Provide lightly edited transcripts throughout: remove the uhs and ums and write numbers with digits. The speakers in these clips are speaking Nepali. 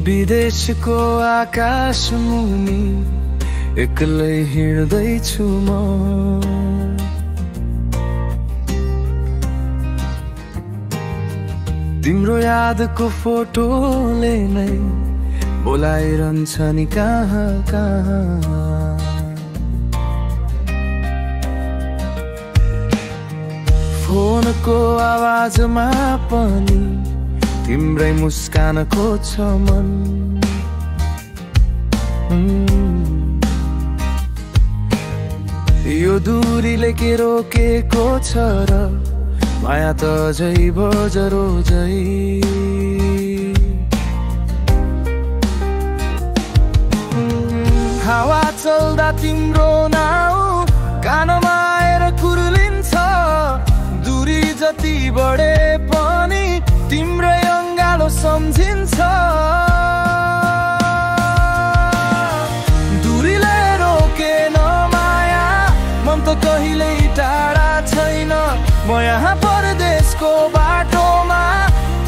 विदेशको आकाश मुनि एक्लै हिँड्दैछु म। तिम्रो यादको फोटोले नै बोलाइरहन्छ नि कहाँ कहाँ। फोनको आवाजमा पनि तिम्रै मुस्कानको छ मन। यो दूरीले के रोकेको छ र माया त अझै बजरो झै। हावा चल्दा तिम्रो नाउ कानमा आएर कुर्लिन्छ। दूरी जति बढे पनि तिम्रै अङ्गालो सम्झिन्छ। दूरीले रोकेन माया मन त कहिल्यै टाढा छैन। म यहाँ परदेशको बाटोमा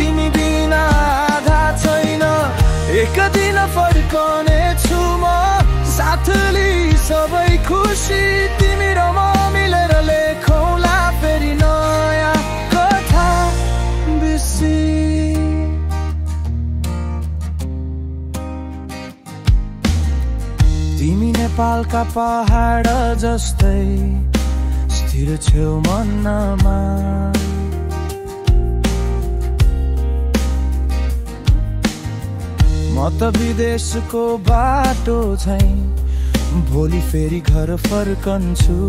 तिमी बिना आधा छैन। एक दिन फर्कने छु म साथ लिई सबै खुसी। तिमी र म मिलेर लेखौँला फेरि नयाँ कथा बिर्सी। तिमी नेपालका पहाड जस्तै स्थिर छेउ मनमा। म त विदेशको बाटो झैं भोलि फेरि घर फर्कन्छु।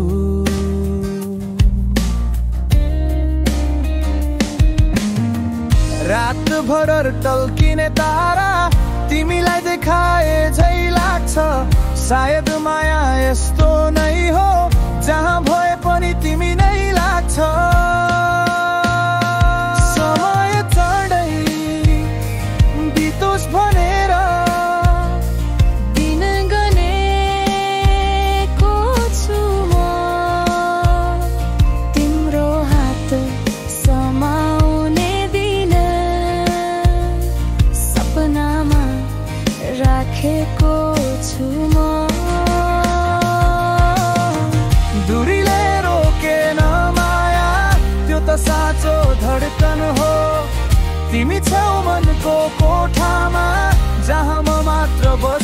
रातभर टल्किने तारा तिमीलाई देखाए झै लाग्छ। सायद माया यस्तो नै हो जहाँ भए पनि तिमी नै लाग्छ। समय चाँडै बितोस् भनेर दिन गनेको छु म। तिम्रो हात समाउने दिन सपनामा राखेको छु म। दूरीले रोकेन माया त्यो त साँचो धड्कन हो। तिमी छेउ मनको कोठामा जहाँ म मात्र बस